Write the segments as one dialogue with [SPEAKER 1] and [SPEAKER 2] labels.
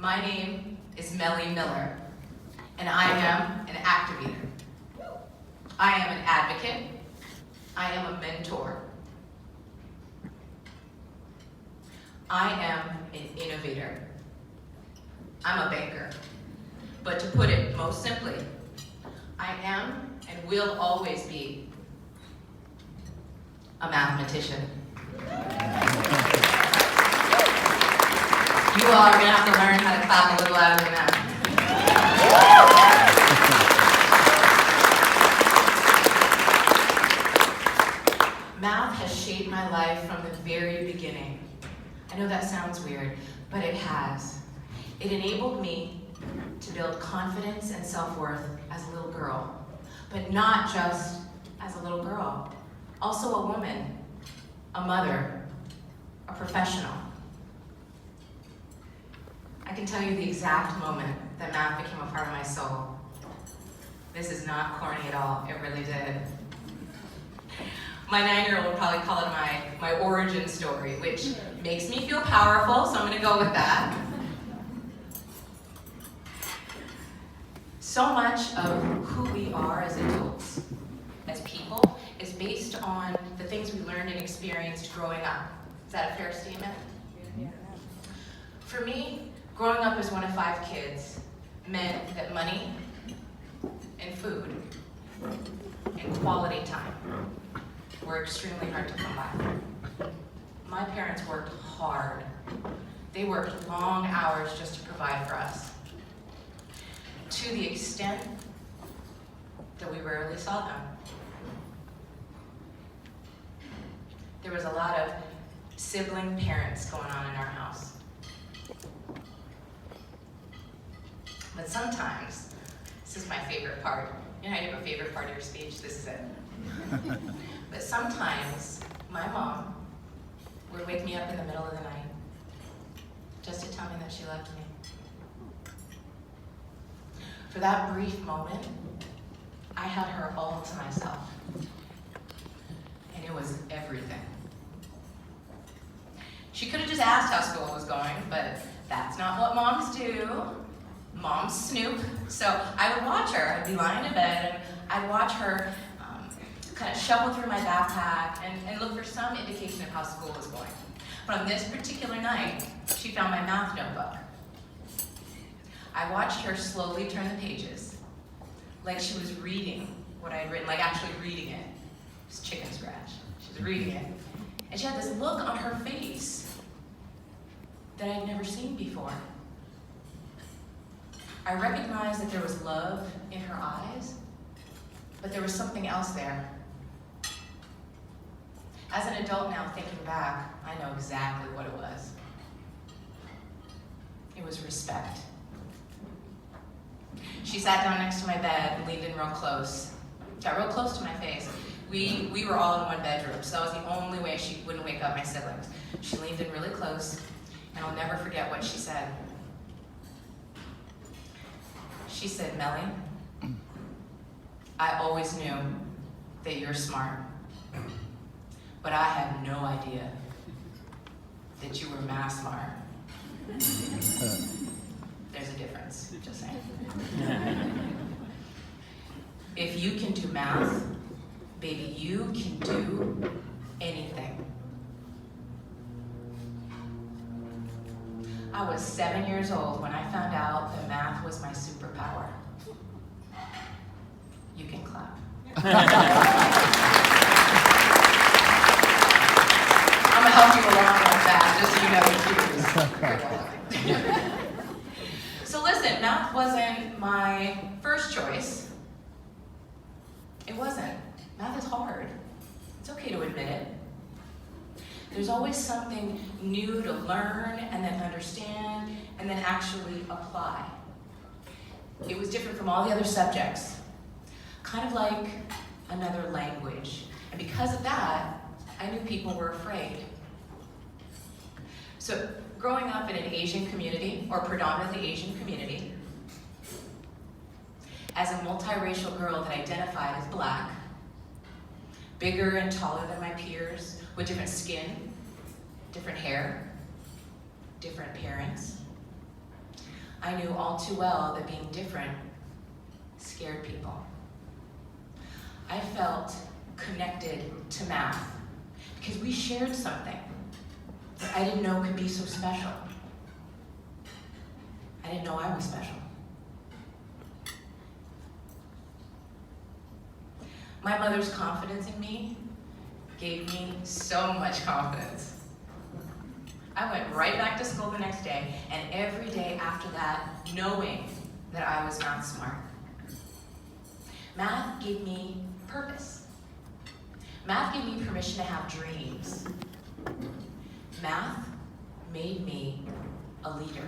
[SPEAKER 1] My name is Mele Miller, and I am an activator. I am an advocate. I am a mentor. I am an innovator. I'm a banker. But to put it most simply, I am and will always be a mathematician. You all are going to have to learn how to clap a little louder than that. Math has shaped my life from the very beginning. I know that sounds weird, but it has. It enabled me to build confidence and self-worth as a little girl, but not just as a little girl, also a woman, a mother, a professional. I can tell you the exact moment that math became a part of my soul. This is not corny at all, it really did. My 9-year-old would probably call it my origin story, which makes me feel powerful, so I'm gonna go with that. So much of who we are as adults, as people, is based on the things we learned and experienced growing up. Is that a fair statement? Yeah. For me, growing up as one of 5 kids meant that money and food and quality time were extremely hard to come by. My parents worked hard. They worked long hours just to provide for us, to the extent that we rarely saw them. There was a lot of sibling parents going on in our house. But sometimes, this is my favorite part. You know how you have a favorite part of your speech? This is it. But sometimes, my mom would wake me up in the middle of the night just to tell me that she loved me. For that brief moment, I had her all to myself. And it was everything. She could have just asked how school was going, but that's not what moms do. Moms snoop. So I would watch her. I'd be lying in bed, and I'd watch her kind of shuffle through my backpack and look for some indication of how school was going. But on this particular night, she found my math notebook. I watched her slowly turn the pages, like she was reading what I had written, like actually reading it. It was chicken scratch. She was reading it. And she had this look on her face that I'd never seen before. I recognized that there was love in her eyes, but there was something else there. As an adult now, thinking back, I know exactly what it was. It was respect. She sat down next to my bed and leaned in real close. Got real close to my face. We were all in one bedroom, so that was the only way she wouldn't wake up my siblings. She leaned in really close, and I'll never forget what she said. She said, "Mele, I always knew that you're smart, but I had no idea that you were math smart." There's a difference, just saying. If you can do math, baby, you can do anything. I was 7 years old when I found out that math was my superpower. You can clap. I'm gonna help you along with that, just so you know the cues. So listen, math wasn't my first choice. It wasn't. Math is hard. It's okay to admit it. There's always something new to learn and then understand and then actually apply. It was different from all the other subjects, kind of like another language. And because of that, I knew people were afraid. So growing up in an Asian community, or predominantly Asian community, as a multiracial girl that identified as Black, bigger and taller than my peers, with different skin, different hair, different parents, I knew all too well that being different scared people. I felt connected to math because we shared something that I didn't know could be so special. I didn't know I was special. My mother's confidence in me gave me so much confidence. I went right back to school the next day, and every day after that, knowing that I was not smart. Math gave me purpose. Math gave me permission to have dreams. Math made me a leader.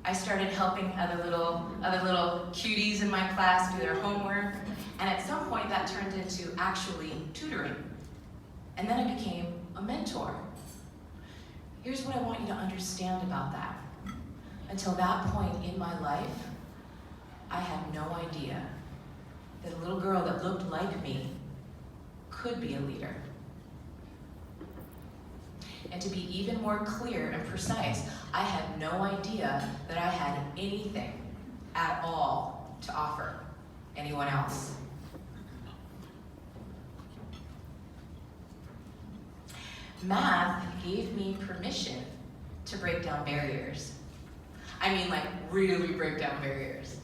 [SPEAKER 1] I started helping other little cuties in my class do their homework, and at some point that turned into actually tutoring. And then I became a mentor. Here's what I want you to understand about that. Until that point in my life, I had no idea that a little girl that looked like me could be a leader. And to be even more clear and precise, I had no idea that I had anything at all to offer anyone else. Math gave me permission to break down barriers. I mean, like, really break down barriers.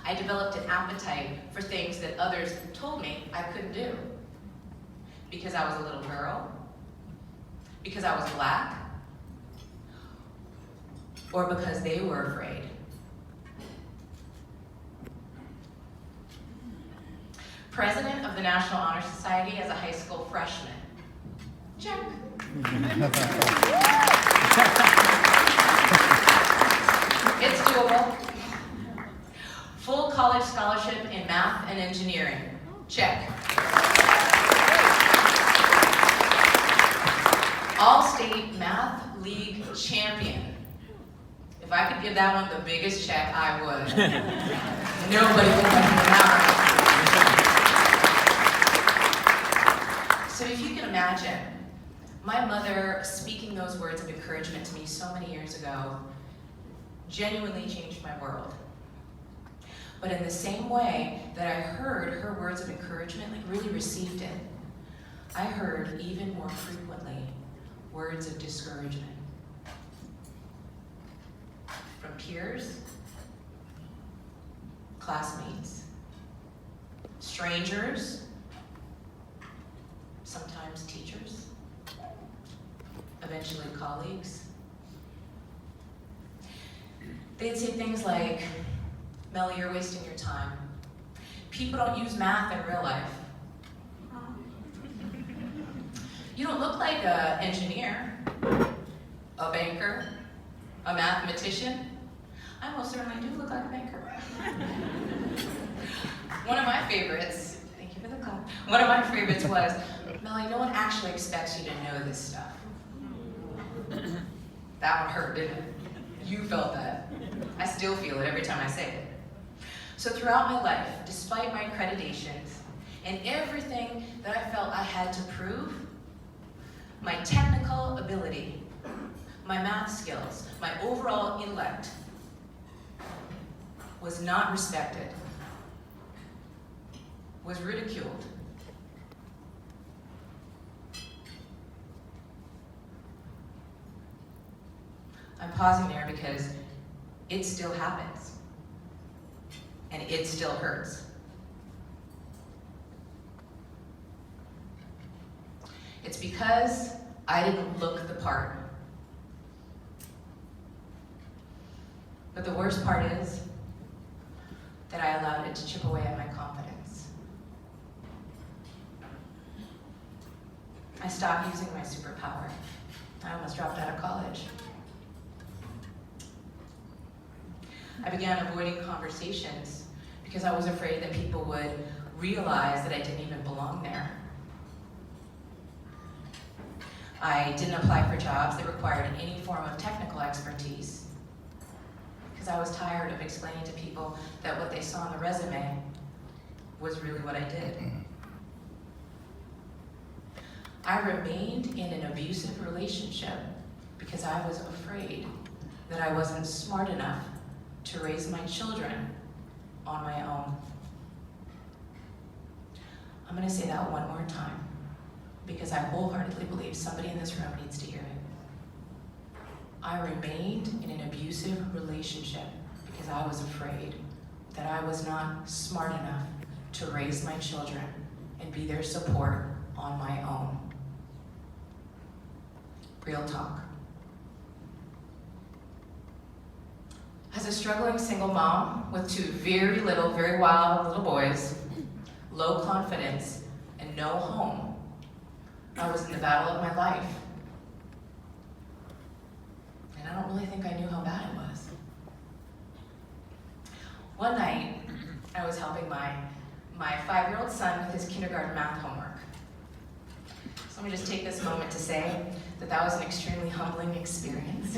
[SPEAKER 1] I developed an appetite for things that others told me I couldn't do. Because I was a little girl, because I was black, or because they were afraid. President of the National Honor Society as a high school freshman. Check. It's doable. Full college scholarship in math and engineering. Check. All-state math league champion. If I could give that one the biggest check, I would. Nobody would let me out. So if you can imagine, my mother speaking those words of encouragement to me so many years ago genuinely changed my world. But in the same way that I heard her words of encouragement, like really received it, I heard even more frequently words of discouragement. From peers, classmates, strangers, sometimes teachers, eventually colleagues. They'd say things like, Mele, you're wasting your time. People don't use math in real life. You don't look like an engineer, a banker, a mathematician. I most certainly do look like a banker. One of my favorites, thank you for the clap. One of my favorites was, Mele, no one actually expects you to know this stuff. That one hurt, didn't it? You felt that. I still feel it every time I say it. So throughout my life, despite my accreditations and everything that I felt I had to prove, my technical ability, my math skills, my overall intellect was not respected, was ridiculed. I'm pausing there because it still happens, and it still hurts. It's because I didn't look the part. But the worst part is that I allowed it to chip away at my confidence. I stopped using my superpower. I almost dropped out of college. I began avoiding conversations because I was afraid that people would realize that I didn't even belong there. I didn't apply for jobs that required any form of technical expertise because I was tired of explaining to people that what they saw on the resume was really what I did. I remained in an abusive relationship because I was afraid that I wasn't smart enough to raise my children on my own. I'm going to say that one more time because I wholeheartedly believe somebody in this room needs to hear it. I remained in an abusive relationship because I was afraid that I was not smart enough to raise my children and be their support on my own. Real talk. As a struggling single mom with two very little, very wild little boys, low confidence, and no home, I was in the battle of my life. And I don't really think I knew how bad it was. One night, I was helping my 5-year-old son with his kindergarten math homework. So let me just take this moment to say that that was an extremely humbling experience.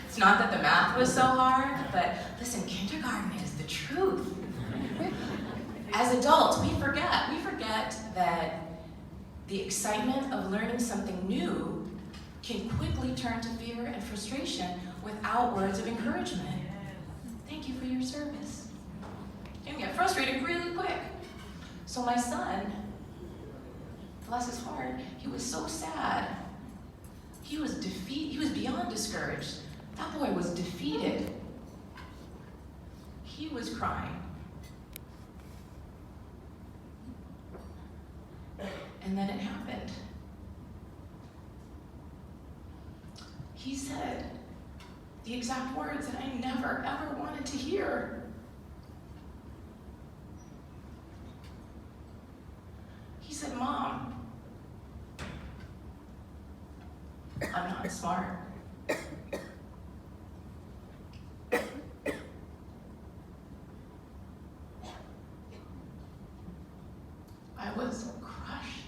[SPEAKER 1] It's not that the math was so hard, but listen, kindergarten is the truth. As adults, we forget that the excitement of learning something new can quickly turn to fear and frustration without words of encouragement. Thank you for your service. You can get frustrated really quick. So my son, bless his heart, he was so sad. He was beyond discouraged. That boy was defeated. He was crying. And then it happened. He said the exact words that I never, ever wanted to hear. He said, "Mom, I'm not smart." I was crushed.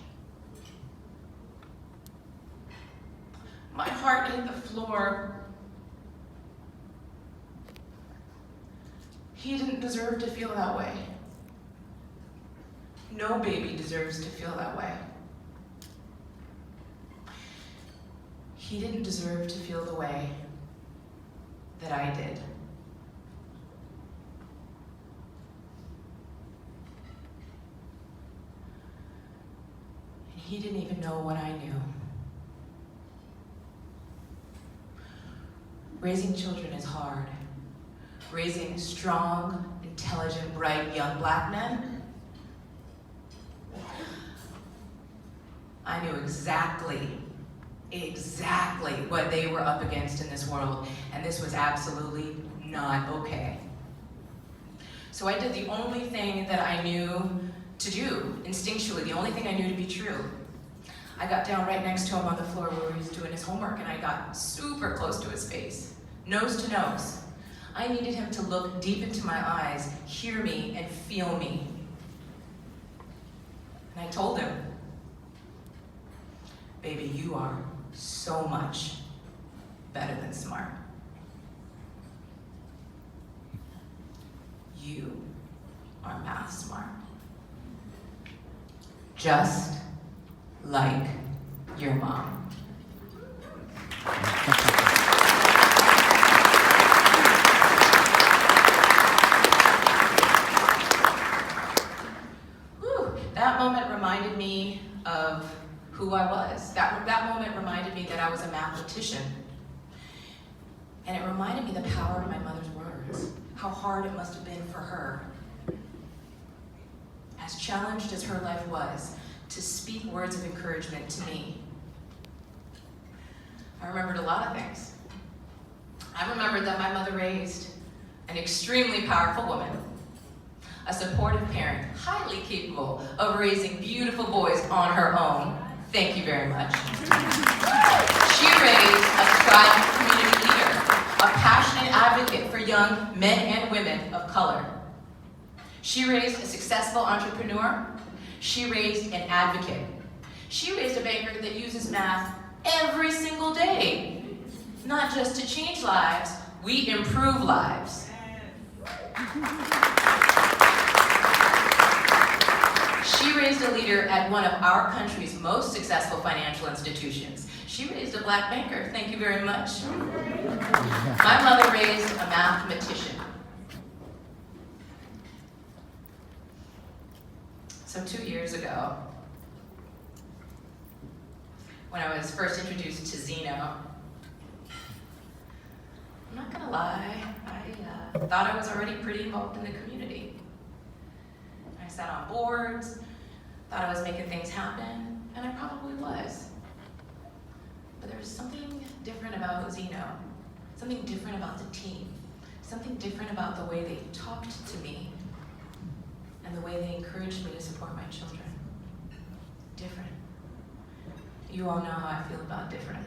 [SPEAKER 1] My heart hit the floor. He didn't deserve to feel that way. No baby deserves to feel that way. He didn't deserve to feel the way that I did. And he didn't even know what I knew. Raising children is hard. Raising strong, intelligent, bright, young black men, I knew exactly what they were up against in this world, and this was absolutely not okay. So I did the only thing that I knew to do, instinctually, the only thing I knew to be true. I got down right next to him on the floor where he was doing his homework, and I got super close to his face, nose to nose. I needed him to look deep into my eyes, hear me, and feel me. And I told him, "Baby, you are so much better than smart. You are math smart. Just like your mom." That moment reminded me of who I was. That moment reminded me that I was a mathematician. And it reminded me the power of my mother's words, how hard it must have been for her, as challenged as her life was, to speak words of encouragement to me. I remembered a lot of things. I remembered that my mother raised an extremely powerful woman, a supportive parent, highly capable of raising beautiful boys on her own. Thank you very much. She raised a strong community leader, a passionate advocate for young men and women of color. She raised a successful entrepreneur. She raised an advocate. She raised a banker that uses math every single day. Not just to change lives, we improve lives. She raised a leader at one of our country's most successful financial institutions. She raised a black banker. Thank you very much. My mother raised a mathematician. So 2 years ago, when I was first introduced to Zeno, I'm not gonna lie, I thought I was already pretty involved in the community. I sat on boards, thought I was making things happen, and I probably was. But there was something different about Zeno, something different about the team, something different about the way they talked to me and the way they encouraged me to support my children. Different. You all know how I feel about different.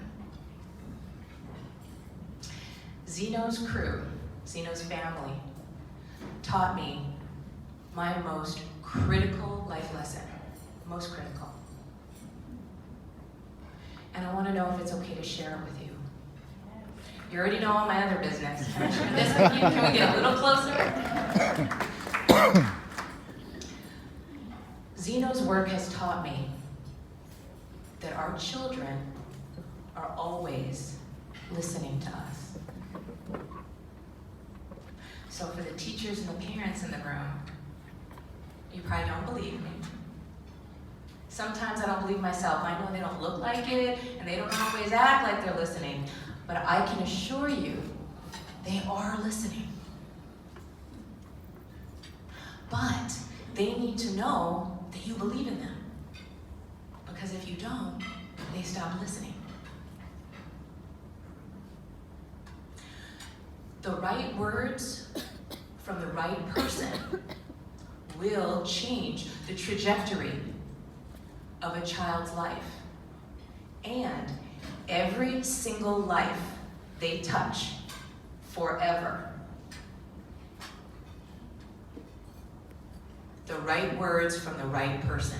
[SPEAKER 1] Zeno's crew, Zeno's family, taught me my most critical life lesson, most critical. And I want to know if it's okay to share it with you. You already know all my other business. Can I share this with you? Can we get a little closer? Zeno's work has taught me that our children are always listening to us. So for the teachers and the parents in the room, you probably don't believe me. Sometimes I don't believe myself. I know they don't look like it, and they don't always act like they're listening, but I can assure you, they are listening. But they need to know that you believe in them. Because if you don't, they stop listening. The right words from the right person will change the trajectory of a child's life. And every single life they touch forever. The right words from the right person.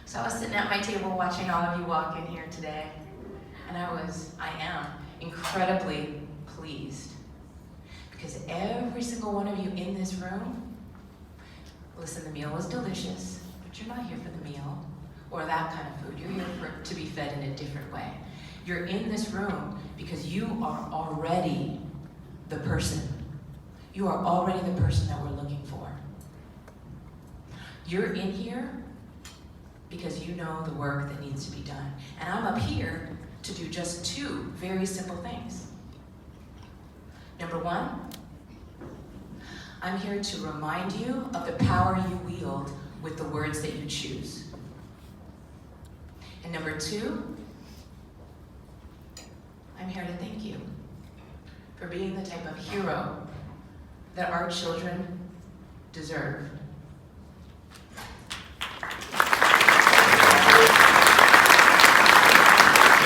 [SPEAKER 1] So I was sitting at my table watching all of you walk in here today, and I am incredibly pleased. Because every single one of you in this room, listen, the meal was delicious, but you're not here for the meal or that kind of food. You're here to be fed in a different way. You're in this room because you are already the person. You are already the person that we're looking for. You're in here because you know the work that needs to be done. And I'm up here to do just two very simple things. Number one, I'm here to remind you of the power you wield with the words that you choose. And number two, I'm here to thank you for being the type of hero that our children deserve.